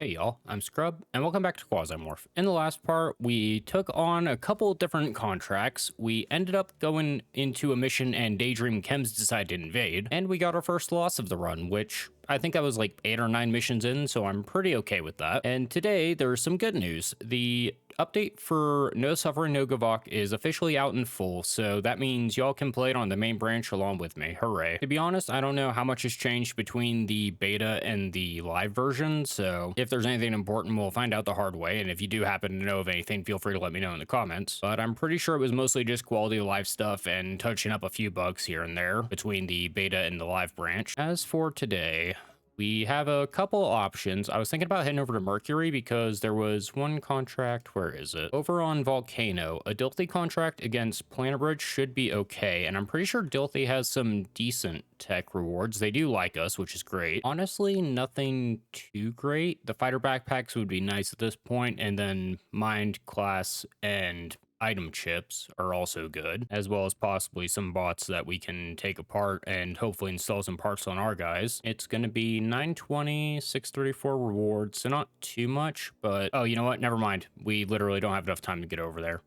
Hey y'all, I'm Scrub, and welcome back to Quasimorph. In the last part, we took on a couple different contracts. We ended up going into a mission and Daydream Chems decided to invade, and we got our first loss of the run, which I think I was like 8 or 9 missions in, so I'm pretty okay with that. And today, there's some good news. The update for No Suffering, No Gavvakh is officially out in full, so that means y'all can play it on the main branch along with me. Hooray. To be honest, I don't know how much has changed between the beta and the live version, so if there's anything important, we'll find out the hard way, and if you do happen to know of anything, feel free to let me know in the comments. But I'm pretty sure it was mostly just quality of life stuff and touching up a few bugs here and there between the beta and the live branch. As for today, we have a couple options. I was thinking about heading over to Mercury because there was one contract. Where is it? Over on Volcano. A Dilthy contract against Planet Bridge should be okay. And I'm pretty sure Dilthy has some decent tech rewards. They do like us, which is great. Honestly, nothing too great. The fighter backpacks would be nice at this point, and then mind class and item chips are also good, as well as possibly some bots that we can take apart and hopefully install some parts on our guys. It's going to be 920, 634 rewards, so not too much, but oh, you know what? Never mind. We literally don't have enough time to get over there.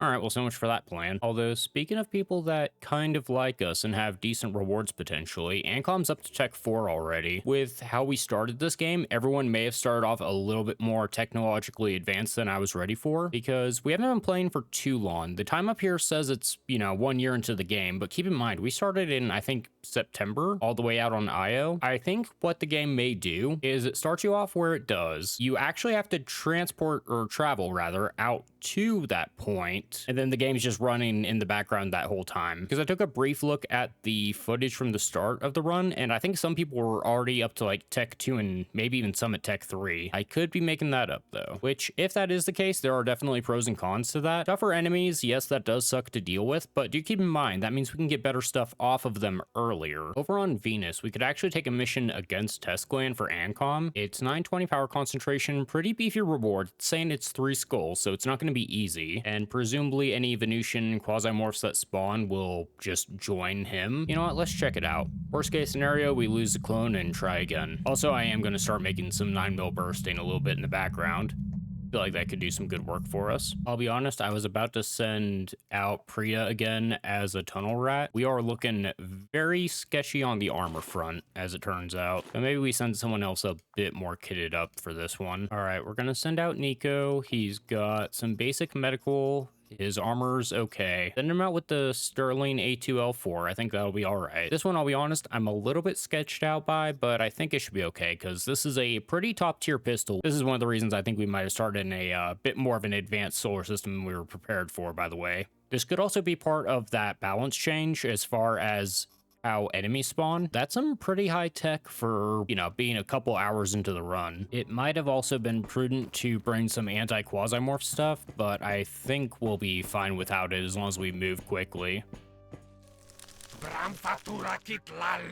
All right, well, so much for that plan. Although, speaking of people that kind of like us and have decent rewards potentially, Ancom's up to Tech 4 already. With how we started this game, everyone may have started off a little bit more technologically advanced than I was ready for, because we haven't been playing for too long. The time up here says it's, 1 year into the game, but keep in mind, we started in, I think, September, all the way out on IO. I think what the game may do is it starts you off where it does. You actually have to transport, or travel rather, out to that point, and then the game's just running in the background that whole time. Because I took a brief look at the footage from the start of the run, and I think some people were already up to like Tech 2 and maybe even some at Tech 3. I could be making that up though, which if that is the case, there are definitely pros and cons to that. Tougher enemies, yes, that does suck to deal with, but do keep in mind that means we can get better stuff off of them earlier. Over on Venus, we could actually take a mission against Teztclan for Ancom. It's 920 power concentration, pretty beefy reward. It's saying it's 3 skulls, so it's not going to be easy, and presumably any Venusian Quasimorphs that spawn will just join him. You know what, let's check it out. Worst case scenario, we lose the clone and try again. Also, I am going to start making some 9mm bursting a little bit in the background. I feel like that could do some good work for us. I'll be honest, I was about to send out Priya again as a tunnel rat. We are looking very sketchy on the armor front, as it turns out. But maybe we send someone else a bit more kitted up for this one. All right, we're gonna send out Nico. He's got some basic medical. His armor's okay. Send him out with the Sterling A2L4. I think that'll be all right. This one, I'll be honest, I'm a little bit sketched out by, but I think it should be okay because this is a pretty top tier pistol. This is one of the reasons I think we might have started in a bit more of an advanced solar system than we were prepared for, by the way. This could also be part of that balance change as far as how enemies spawn. That's some pretty high tech for, being a couple hours into the run. It might have also been prudent to bring some anti-Quasimorph stuff, but I think we'll be fine without it as long as we move quickly.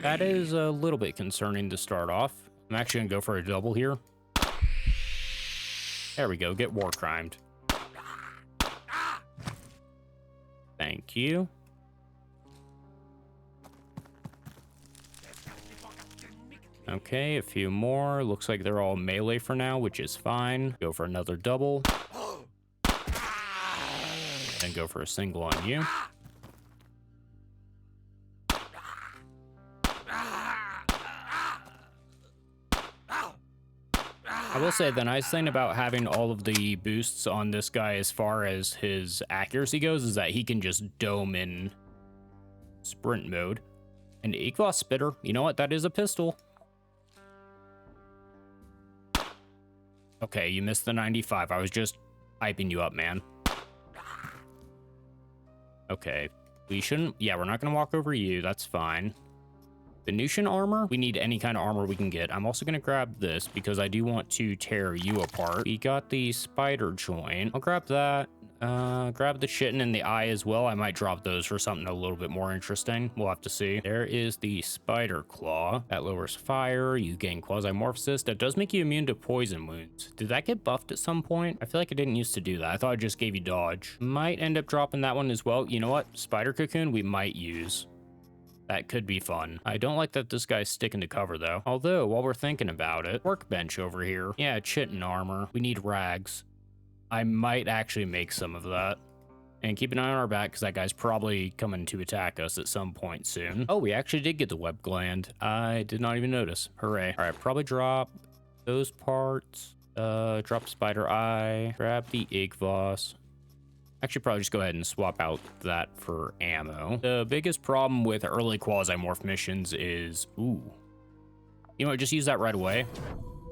That is a little bit concerning to start off. I'm actually gonna go for a double here. There we go, get war crimed. Thank you. Okay, a few more. Looks like they're all melee for now, which is fine. Go for another double. Then go for a single on you. I will say the nice thing about having all of the boosts on this guy as far as his accuracy goes is that he can just dome in sprint mode. And Equos Spitter, you know what? That is a pistol. Okay, you missed the 95. I was just hyping you up, man. Okay, we shouldn't... Yeah, we're not going to walk over you. That's fine. Venusian armor? We need any kind of armor we can get. I'm also going to grab this because I do want to tear you apart. We got the spider joint. I'll grab that. Grab the chitin in the eye as well. I might drop those for something a little bit more interesting. We'll have to see. There is the spider claw. That lowers fire. You gain Quasimorphosis. That does make you immune to poison wounds. Did that get buffed at some point? I feel like it didn't used to do that. I thought it just gave you dodge. Might end up dropping that one as well. You know what? Spider cocoon we might use. That could be fun. I don't like that this guy's sticking to cover, though. Although, while we're thinking about it, workbench over here. Yeah, chitin armor. We need rags. I might actually make some of that. And keep an eye on our back, because that guy's probably coming to attack us at some point soon. Oh, we actually did get the web gland. I did not even notice. Hooray. All right, probably drop those parts. Drop spider eye. Grab the Igvos. Actually, probably just go ahead and swap out that for ammo. The biggest problem with early Quasimorph missions is... Ooh. You know what? Just use that right away,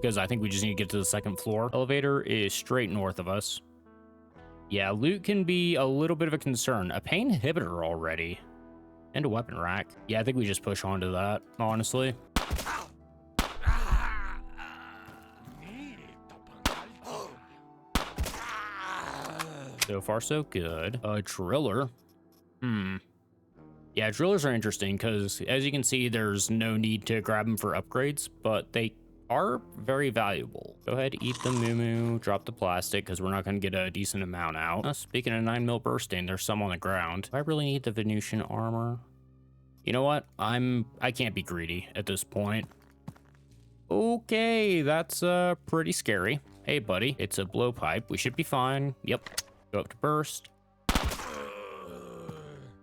because I think we just need to get to the second floor. Elevator is straight north of us. Yeah, loot can be a little bit of a concern. A pain inhibitor already. And a weapon rack. Yeah, I think we just push onto that, honestly. So far, so good. A driller. Yeah, drillers are interesting because, as you can see, there's no need to grab them for upgrades, but they are very valuable. Go ahead, eat the moo-moo, drop the plastic, because we're not going to get a decent amount out. Speaking of 9mm bursting, there's some on the ground. Do I really need the Venusian armor? You know what? I can't be greedy at this point. Okay, that's pretty scary. Hey, buddy, it's a blowpipe. We should be fine. Yep. Go up to burst.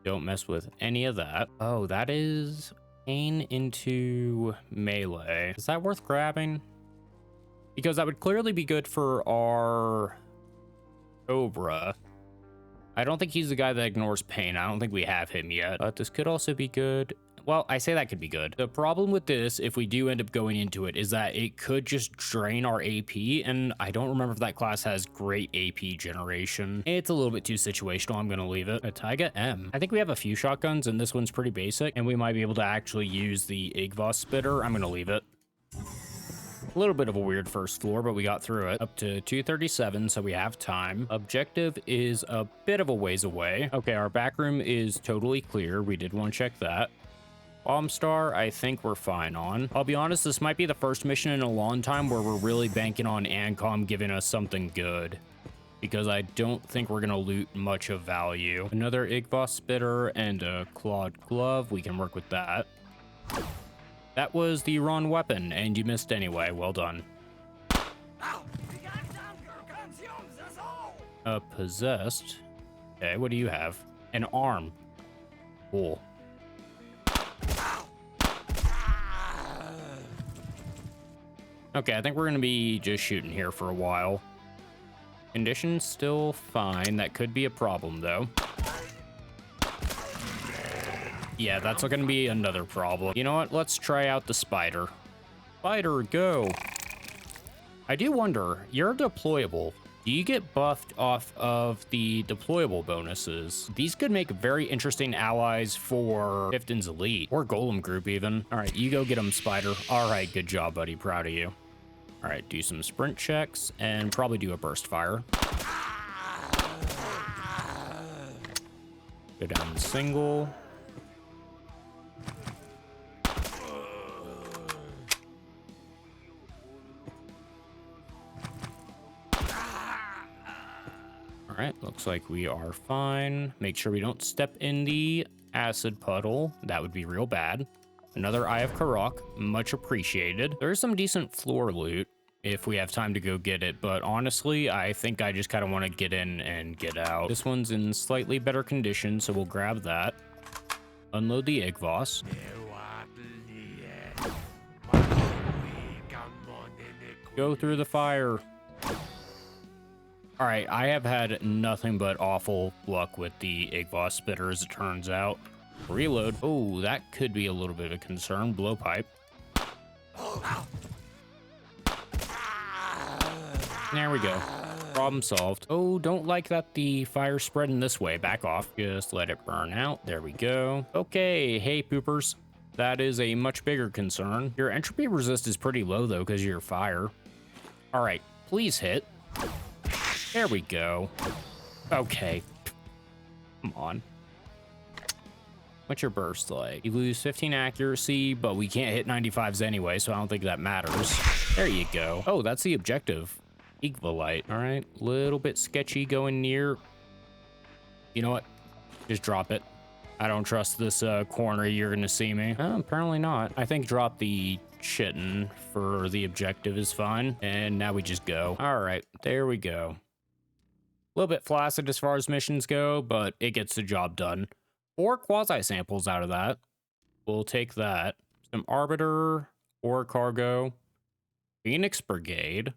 Don't mess with any of that. Oh, that is pain into melee. Is that worth grabbing? Because that would clearly be good for our Cobra. I don't think he's the guy that ignores pain. I don't think we have him yet. But this could also be good. Well, I say that could be good. The problem with this, if we do end up going into it, is that it could just drain our AP, and I don't remember if that class has great AP generation. It's a little bit too situational. I'm gonna leave it. A Taiga M. I think we have a few shotguns, and this one's pretty basic, and we might be able to actually use the Igvos spitter. I'm gonna leave it. A little bit of a weird first floor, but we got through it. Up to 237, so we have time. Objective is a bit of a ways away. Okay, our back room is totally clear. We did want to check that. Bomb Star, I think we're fine on. I'll be honest, this might be the first mission in a long time where we're really banking on Ancom giving us something good, because I don't think we're gonna loot much of value. Another Igvos spitter and a clawed glove. We can work with that. That was the wrong weapon, and you missed anyway. Well done. Possessed. Okay, what do you have? An arm. Cool. Okay, I think we're gonna be just shooting here for a while. Conditions still fine. That could be a problem, though. Yeah, that's gonna be another problem. You know what? Let's try out the spider. Spider, go. I do wonder, you're deployable. Do you get buffed off of the deployable bonuses? These could make very interesting allies for Tifton's Elite, or Golem Group even. All right, you go get him, Spider. All right, good job, buddy. Proud of you. All right, do some sprint checks and probably do a burst fire. Go down single. All right, looks like we are fine. Make sure we don't step in the acid puddle. That would be real bad. Another Eye of Karok, much appreciated. There's some decent floor loot if we have time to go get it, but honestly, I think I just kind of want to get in and get out. This one's in slightly better condition, so we'll grab that. Unload the Igvos. Go through the fire. All right, I have had nothing but awful luck with the Igvos spitter, as it turns out. Reload. Oh, that could be a little bit of a concern. Blowpipe. There we go. Problem solved. Oh, don't like that the fire's spreading this way. Back off. Just let it burn out. There we go. Okay, hey, poopers. That is a much bigger concern. Your entropy resist is pretty low, though, because of your fire. All right, please hit. There we go. Okay. Come on. What's your burst like? You lose 15 accuracy, but we can't hit 95s anyway, so I don't think that matters. There you go. Oh, that's the objective. Equalite. All right, little bit sketchy going near. You know what? Just drop it. I don't trust this corner. You're gonna see me. Apparently not. I think drop the chitin for the objective is fine. And now we just go. All right, there we go. A little bit flaccid as far as missions go, but it gets the job done. 4 quasi samples out of that. We'll take that. Some Arbiter or Cargo. Phoenix Brigade.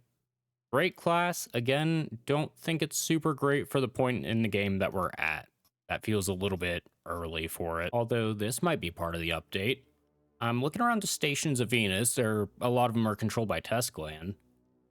Great class. Again, don't think it's super great for the point in the game that we're at. That feels a little bit early for it. Although this might be part of the update. I'm looking around the stations of Venus. A lot of them are controlled by Teztclan.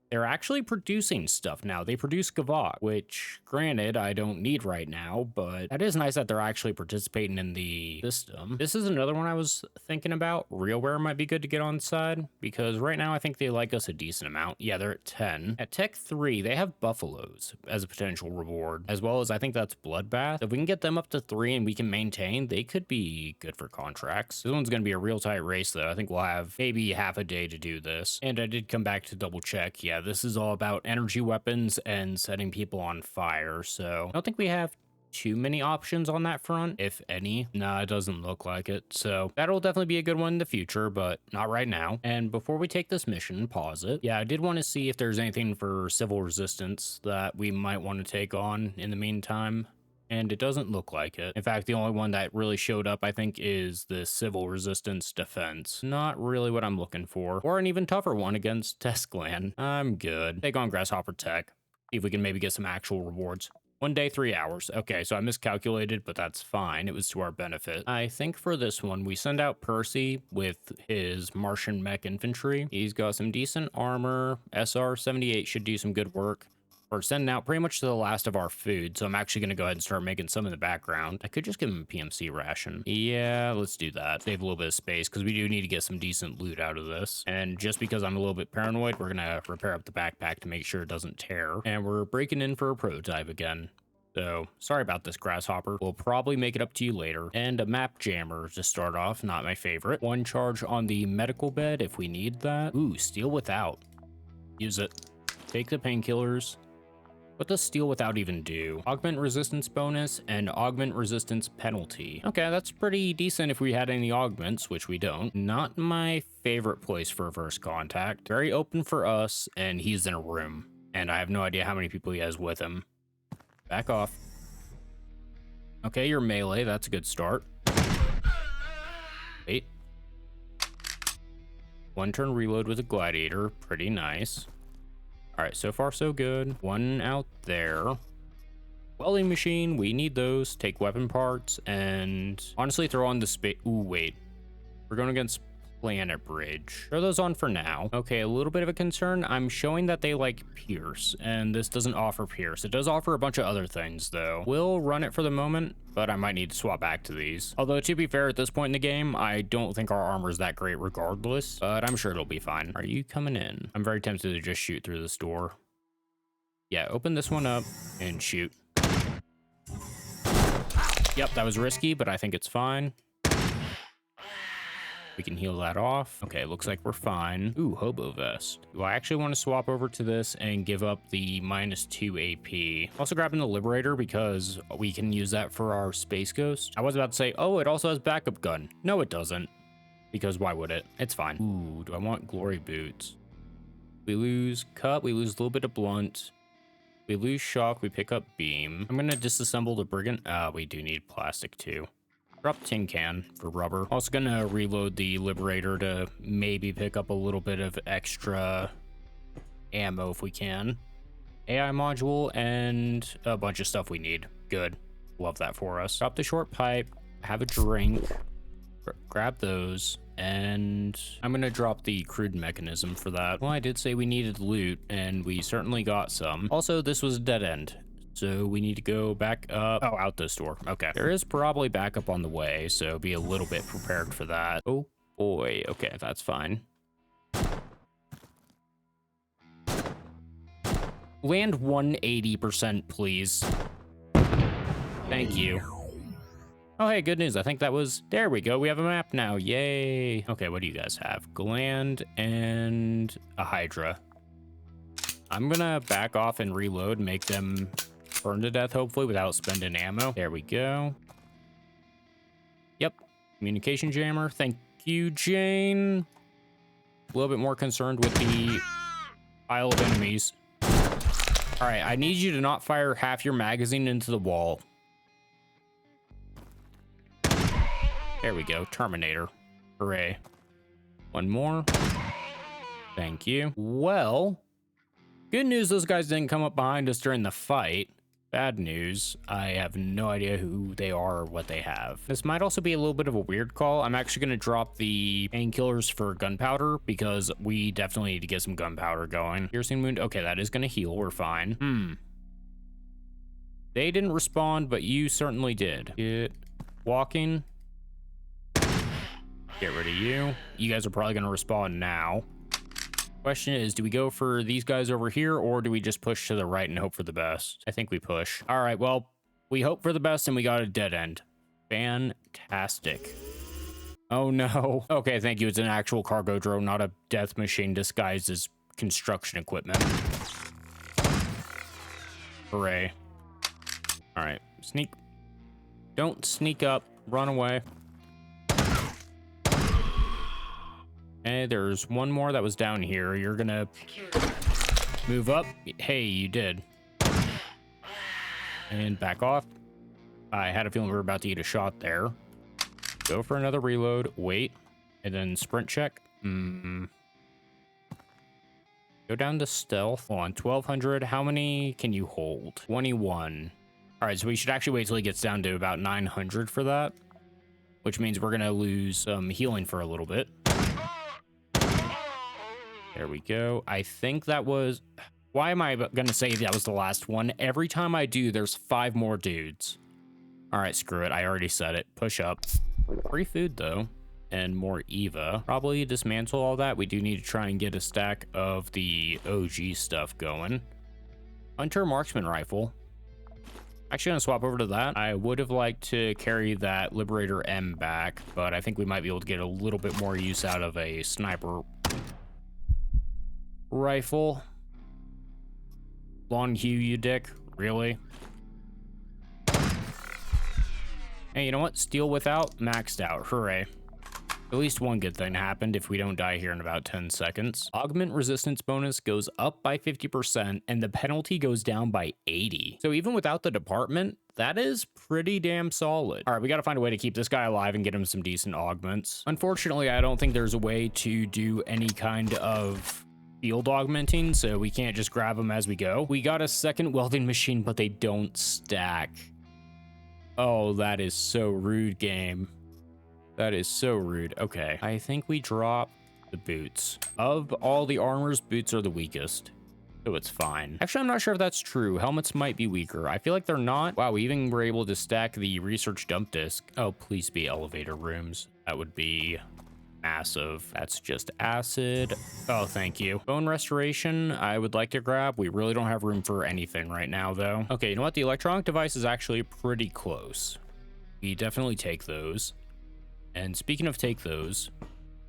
They're actually producing stuff now. They produce Gavvakh, which, granted, I don't need right now, but that is nice that they're actually participating in the system. This is another one I was thinking about. RealWare might be good to get on side, because right now I think they like us a decent amount. Yeah, they're at 10. At Tech 3, they have Buffaloes as a potential reward, as well as I think that's Bloodbath. If we can get them up to 3 and we can maintain, they could be good for contracts. This one's going to be a real tight race, though. I think we'll have maybe half a day to do this. And I did come back to double check. Yeah, this is all about energy weapons and setting people on fire, so I don't think we have too many options on that front, if any. Nah, it doesn't look like it, so that'll definitely be a good one in the future, but not right now. And before we take this mission, pause it. Yeah, I did want to see if there's anything for civil resistance that we might want to take on in the meantime. And it doesn't look like it. In fact, the only one that really showed up, I think, is the civil resistance defense. Not really what I'm looking for. Or an even tougher one against Teztclan. I'm good. Take on Grasshopper Tech. See if we can maybe get some actual rewards. 1 day, 3 hours. Okay, so I miscalculated, but that's fine. It was to our benefit. I think for this one, we send out Percy with his Martian mech infantry. He's got some decent armor. SR-78 should do some good work. We're sending out pretty much to the last of our food, so I'm actually going to go ahead and start making some in the background. I could just give him a PMC ration. Yeah, let's do that. Save a little bit of space, because we do need to get some decent loot out of this. And just because I'm a little bit paranoid, we're going to repair up the backpack to make sure it doesn't tear. And we're breaking in for a prototype again. So, sorry about this, Grasshopper. We'll probably make it up to you later. And a map jammer to start off, not my favorite. 1 charge on the medical bed if we need that. Ooh, Steel Without. Use it. Take the painkillers. What does Steel Without even do? Augment resistance bonus and augment resistance penalty. Okay, that's pretty decent if we had any augments, which we don't. Not my favorite place for a first contact. Very open for us, and he's in a room. And I have no idea how many people he has with him. Back off. Okay, you're melee. That's a good start. Wait. 1 turn reload with a gladiator. Pretty nice. All right, so far so good. 1 out there. Welding machine, we need those. Take weapon parts and honestly throw on the space. Ooh, wait. We're going against Planet Bridge. Throw those on for now. Okay, a little bit of a concern. I'm showing that they like Pierce, and this doesn't offer Pierce. It does offer a bunch of other things, though. We'll run it for the moment, but I might need to swap back to these. Although, to be fair, at this point in the game, I don't think our armor is that great regardless, but I'm sure it'll be fine. Are you coming in? I'm very tempted to just shoot through this door. Yeah, open this one up and shoot. Yep, that was risky, but I think it's fine. We can heal that off. Okay, looks like we're fine. Ooh, Hobo Vest. Do I actually want to swap over to this and give up the -2 AP? Also grabbing the Liberator because we can use that for our Space Ghost. I was about to say, oh, it also has backup gun. No, it doesn't. Because why would it? It's fine. Ooh, do I want Glory Boots? We lose Cut. We lose a little bit of Blunt. We lose Shock. We pick up Beam. I'm going to disassemble the Brigand. We do need plastic too. Drop tin can for rubber. Also gonna reload the Liberator to maybe pick up a little bit of extra ammo if we can. AI module and a bunch of stuff we need. Good. Love that for us. Drop the short pipe. Have a drink. Grab those. And I'm gonna drop the crude mechanism for that. Well, I did say we needed loot, and we certainly got some. Also, this was a dead end. So we need to go back up. Oh, out this door. Okay. There is probably backup on the way, so be a little bit prepared for that. Oh boy. Okay, that's fine. Land 180%, please. Thank you. Oh, hey, good news. I think that was... There we go. We have a map now. Yay. Okay, what do you guys have? Gland and a Hydra. I'm gonna back off and reload, make them burn to death, hopefully, without spending ammo. There we go. Communication jammer. Thank you, Jane. A little bit more concerned with the pile of enemies. All right, I need you to not fire half your magazine into the wall. There we go. Terminator. Hooray. One more. Thank you. Well, good news, those guys didn't come up behind us during the fight. Bad news, I have no idea who they are or what they have. This might also be a little bit of a weird call. I'm actually going to drop the painkillers for gunpowder because we definitely need to get some gunpowder going. Piercing wound. Okay, that is going to heal. We're fine. They didn't respond, but you certainly did. Get walking. Get rid of you. You guys are probably going to respond now. Question is, do we go for these guys over here or do we just push to the right and hope for the best? I think we push. All right, well, we hope for the best and we got a dead end. Fantastic. Oh no. Okay, thank you. It's an actual cargo drone, not a death machine disguised as construction equipment. Hooray. All right, sneak. Don't sneak up, run away. Okay, there's one more that was down here. You're gonna move up. Hey, you did. And back off. I had a feeling we were about to get a shot there. Go for another reload. Wait. And then sprint check. Go down to stealth. Hold on, 1200. How many can you hold? 21. All right, so we should actually wait till he gets down to about 900 for that. Which means we're gonna lose healing for a little bit. There we go. I think that was... Why am I going to say that was the last one? Every time I do, there's 5 more dudes. All right, screw it. I already said it. Push up. Free food, though. And more EVA. Probably dismantle all that. We do need to try and get a stack of the OG stuff going. Hunter Marksman Rifle. Actually, going to swap over to that. I would have liked to carry that Liberator M back, but I think we might be able to get a little bit more use out of a sniper rifle. Long Hugh, you dick. Really? Hey, you know what? Steel without, maxed out. Hooray. At least one good thing happened if we don't die here in about 10 seconds. Augment resistance bonus goes up by 50% and the penalty goes down by 80. So even without the department, that is pretty damn solid. All right, we got to find a way to keep this guy alive and get him some decent augments. Unfortunately, I don't think there's a way to do any kind of field augmenting, so we can't just grab them as we go. We got a second welding machine, but they don't stack. Oh, that is so rude, game. That is so rude. Okay, I think we drop the boots. Of all the armors, boots are the weakest, so it's fine. Actually, I'm not sure if that's true. Helmets might be weaker. I feel like they're not. Wow, we even were able to stack the research dump disk. Oh, please be elevator rooms. That would be massive. That's just acid. Oh, thank you. Bone restoration, I would like to grab. We really don't have room for anything right now, though. Okay, you know what? The electronic device is actually pretty close. We definitely take those. And speaking of take those,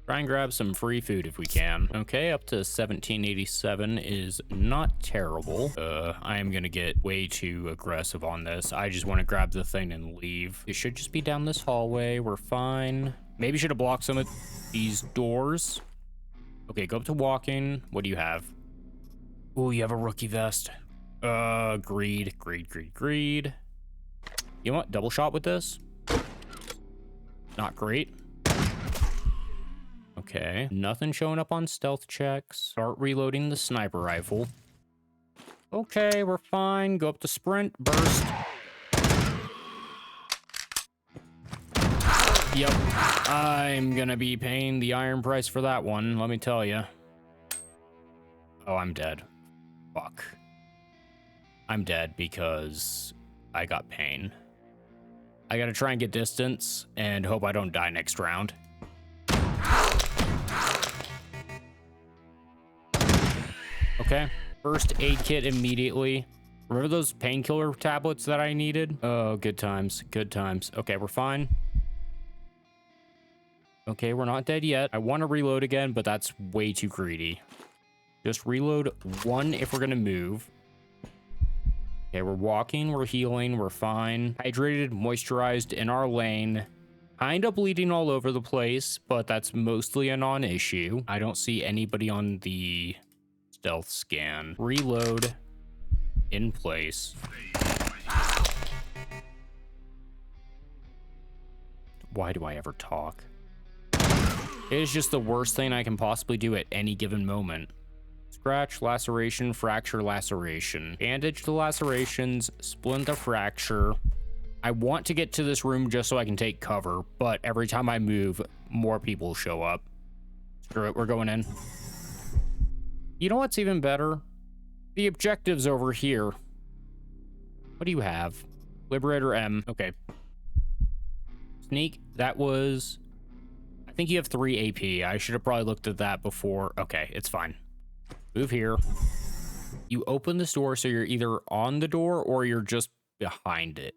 try and grab some free food if we can. Okay, up to 1787 is not terrible. I am gonna get way too aggressive on this. I just want to grab the thing and leave. It should just be down this hallway. We're fine. Maybe should have blocked some of these doors. Okay, go up to walking. What do you have? Oh, you have a rookie vest. Greed. You know what? Double shot with this. Not great. Okay, nothing showing up on stealth checks. Start reloading the sniper rifle. Okay, we're fine. Go up to sprint, burst. Yep, I'm gonna be paying the iron price for that one, let me tell you. Oh, I'm dead. Fuck. I'm dead because I got pain. I gotta try and get distance and hope I don't die next round. Okay, first aid kit immediately. Remember those painkiller tablets that I needed? Oh, good times, good times. Okay, we're fine. Okay, we're not dead yet. I want to reload again, but that's way too greedy. Just reload one if we're gonna move. Okay, we're walking, we're healing, we're fine. Hydrated, moisturized, in our lane. Kind of bleeding all over the place, but that's mostly a non-issue. I don't see anybody on the stealth scan. Reload in place. Why do I ever talk? It is just the worst thing I can possibly do at any given moment. Scratch, laceration, fracture, laceration. Bandage the lacerations, splint the fracture. I want to get to this room just so I can take cover, but every time I move, more people show up. Screw it, we're going in. You know what's even better? The objectives over here. What do you have? Liberator M. Okay. Sneak, that was... I think you have 3 AP. I should have probably looked at that before. Okay, it's fine. Move here. You open this door, so you're either on the door or you're just behind it,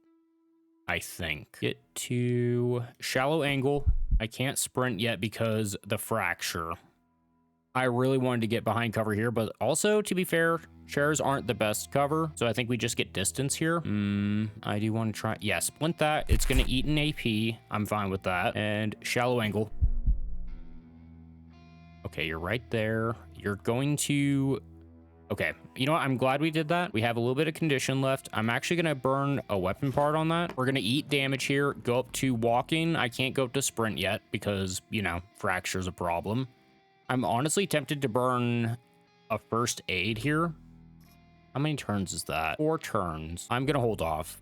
I think. Get to shallow angle. I can't sprint yet because the fracture. I really wanted to get behind cover here, but also, to be fair, chairs aren't the best cover, so I think we just get distance here. I do want to try... Yeah, splint that. It's going to eat an AP. I'm fine with that. And shallow angle. Okay, you're right there. You're going to... Okay, you know what? I'm glad we did that. We have a little bit of condition left. I'm actually going to burn a weapon part on that. We're going to eat damage here. Go up to walking. I can't go up to sprint yet because, you know, fracture's a problem. I'm honestly tempted to burn a first aid here. How many turns is that? 4 turns. I'm going to hold off.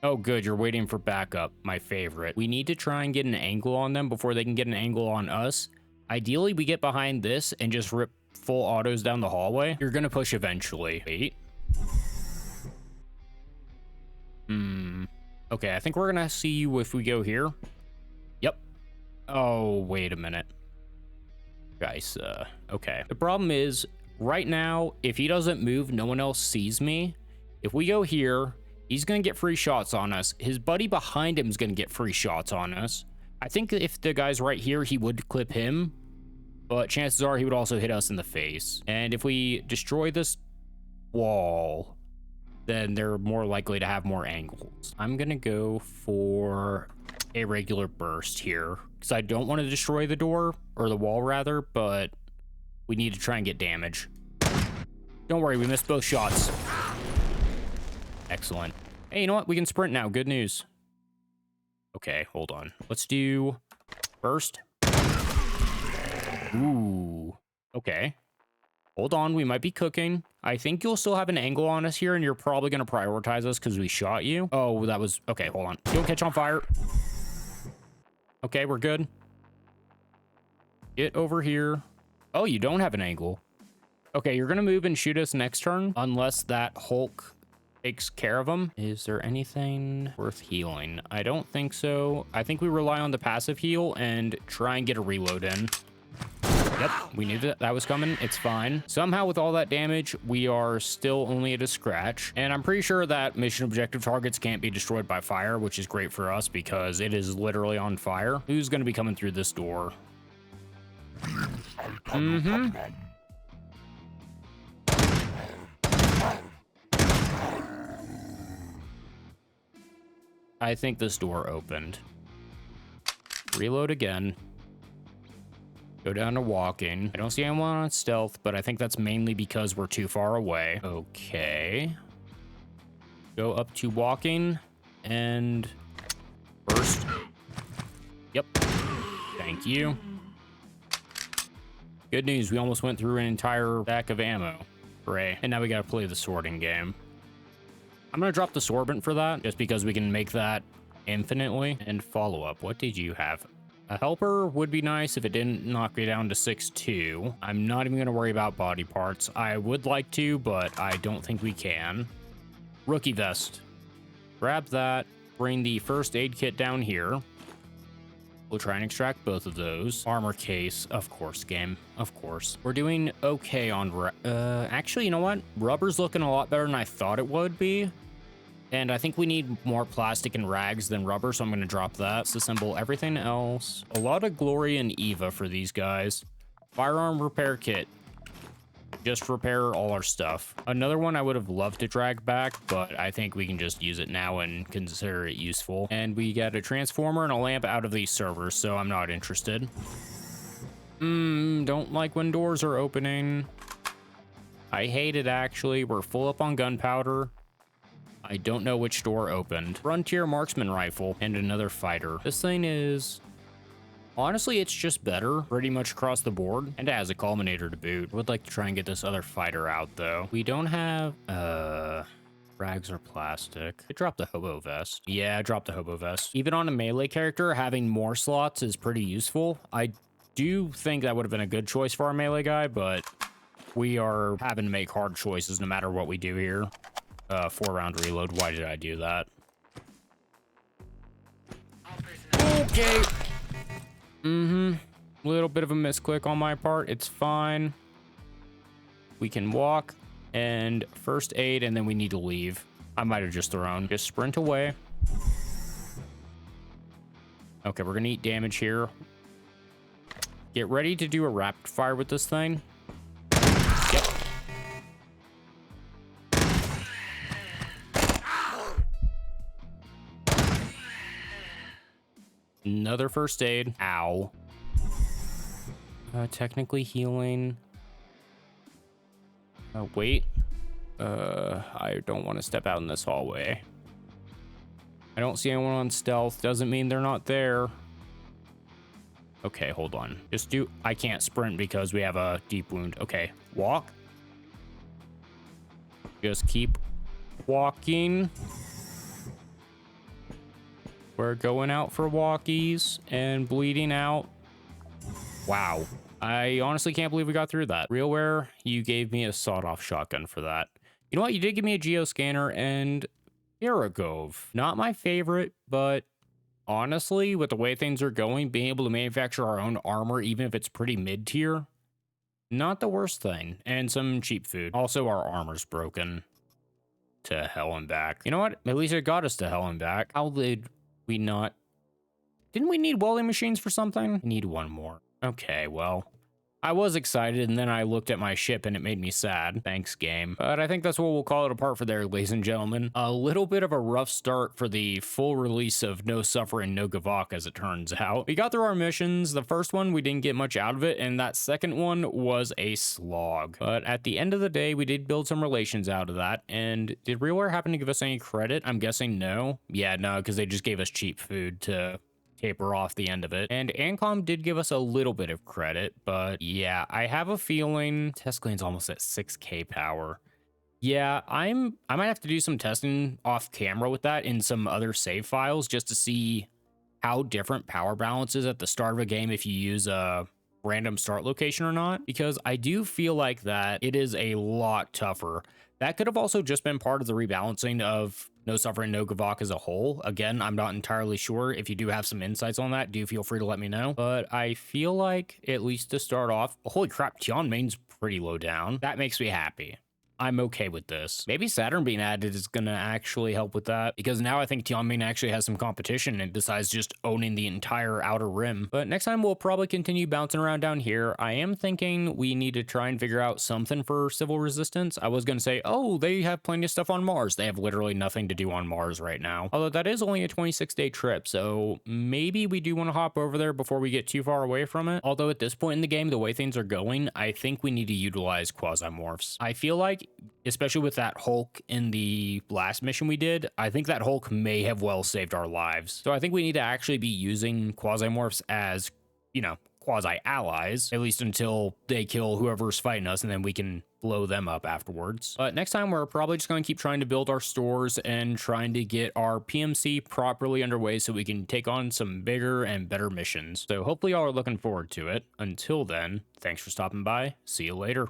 Oh, good. You're waiting for backup. My favorite. We need to try and get an angle on them before they can get an angle on us. Ideally, we get behind this and just rip full autos down the hallway. You're going to push eventually. Wait. Okay, I think we're going to see you if we go here. Yep. Oh, wait a minute. Guys, okay. The problem is, right now, if he doesn't move, no one else sees me. If we go here, he's going to get free shots on us. His buddy behind him is going to get free shots on us. I think if the guy's right here, he would clip him, but chances are he would also hit us in the face. And if we destroy this wall, then they're more likely to have more angles. I'm going to go for a regular burst here because I don't want to destroy the door, or the wall rather, but we need to try and get damage. Don't worry, we missed both shots. Excellent. Hey, you know what? We can sprint now. Good news. Okay, hold on. Let's do burst. Ooh. Okay. Hold on, we might be cooking. I think you'll still have an angle on us here, and you're probably going to prioritize us because we shot you. Oh, that was... Okay, hold on. Don't catch on fire. Okay, we're good. Get over here. Oh, you don't have an angle. Okay, you're going to move and shoot us next turn, unless that Hulk takes care of him. Is there anything worth healing? I don't think so. I think we rely on the passive heal and try and get a reload in. Yep, we knew that was coming. It's fine. Somehow with all that damage, we are still only at a scratch. And I'm pretty sure that mission objective targets can't be destroyed by fire, which is great for us because it is literally on fire. Who's going to be coming through this door? I think this door opened. Reload again. Go down to walking. I don't see anyone on stealth, but I think that's mainly because we're too far away. Okay. Go up to walking and burst. Yep. Thank you. Good news, we almost went through an entire stack of ammo. Hooray. And now we gotta play the sorting game. I'm gonna drop the sorbent for that, just because we can make that infinitely. And follow up, what did you have? A helper would be nice if it didn't knock me down to 6'2". I'm not even gonna worry about body parts. I would like to, but I don't think we can. Rookie vest. Grab that, bring the first aid kit down here. We'll try and extract both of those. Armor case, of course, game, of course. We're doing okay on, actually, you know what? Rubber's looking a lot better than I thought it would be. And I think we need more plastic and rags than rubber, so I'm going to drop that. Disassemble everything else. A lot of Glory and Eva for these guys. Firearm repair kit. just repair all our stuff. Another one I would have loved to drag back, but I think we can just use it now and consider it useful. And we got a transformer and a lamp out of these servers, so I'm not interested. Don't like when doors are opening. I hate it, actually. We're full up on gunpowder. I don't know which door opened. Frontier marksman rifle and another fighter. This thing is... honestly, it's just better pretty much across the board, and it has a culminator to boot. Would like to try and get this other fighter out, though. We don't have... rags or plastic. I dropped the hobo vest. Yeah, I dropped the hobo vest. Even on a melee character, having more slots is pretty useful. I do think that would have been a good choice for our melee guy, but we are having to make hard choices no matter what we do here. 4-round reload. Why did I do that? Okay. Little bit of a misclick on my part. It's fine. We can walk and first aid, and then we need to leave. I might have just thrown. Just sprint away. Okay, we're gonna eat damage here. Get ready to do a rapid fire with this thing. Yep. Another first aid. Ow. Technically healing. Wait. I don't want to step out in this hallway. I don't see anyone on stealth. Doesn't mean they're not there. Okay, hold on. Just do... I can't sprint because we have a deep wound. Okay, walk. Just keep walking. We're going out for walkies and bleeding out. Wow. I honestly can't believe we got through that. Realware, you gave me a sawed-off shotgun for that. You know what? You did give me a geoscanner and Aragove. Not my favorite, but honestly, with the way things are going, being able to manufacture our own armor, even if it's pretty mid-tier, not the worst thing. And some cheap food. Also, our armor's broken. To hell and back. You know what? At least it got us to hell and back. How did we not... Didn't we need welding machines for something? We need one more. Okay, well, I was excited, and then I looked at my ship, and it made me sad. Thanks, game. But I think that's what we'll call it apart for there, ladies and gentlemen. A little bit of a rough start for the full release of No Suffering, No Gavvakh, as it turns out. We got through our missions. The first one, we didn't get much out of it, and that second one was a slog. But at the end of the day, we did build some relations out of that. And did Realware happen to give us any credit? I'm guessing no. Yeah, no, because they just gave us cheap food to taper off the end of it. And Ancom did give us a little bit of credit, but yeah, I have a feeling Teztclan's almost at 6k power. Yeah, I might have to do some testing off camera with that in some other save files just to see how different power balance is at the start of a game if you use a random start location or not, because I do feel like that it is a lot tougher. That could have also just been part of the rebalancing of No Suffering, No Gavvakh as a whole. Again, I'm not entirely sure. If you do have some insights on that, do feel free to let me know. But I feel like, at least to start off, holy crap, Tianmen's pretty low down. That makes me happy. I'm okay with this. Maybe Saturn being added is gonna actually help with that, because now I think Tianmen actually has some competition and besides just owning the entire outer rim. But next time we'll probably continue bouncing around down here. I am thinking we need to try and figure out something for civil resistance. I was gonna say, oh, they have plenty of stuff on Mars. They have literally nothing to do on Mars right now. Although that is only a 26-day trip, so maybe we do want to hop over there before we get too far away from it. Although at this point in the game, the way things are going, I think we need to utilize Quasimorphs. I feel like, especially with that Hulk in the last mission we did, I think that Hulk may have well saved our lives. So I think we need to actually be using Quasimorphs as, you know, quasi-allies, at least until they kill whoever's fighting us, and then we can blow them up afterwards. But next time, we're probably just going to keep trying to build our stores and trying to get our PMC properly underway so we can take on some bigger and better missions. So hopefully y'all are looking forward to it. Until then, thanks for stopping by. See you later.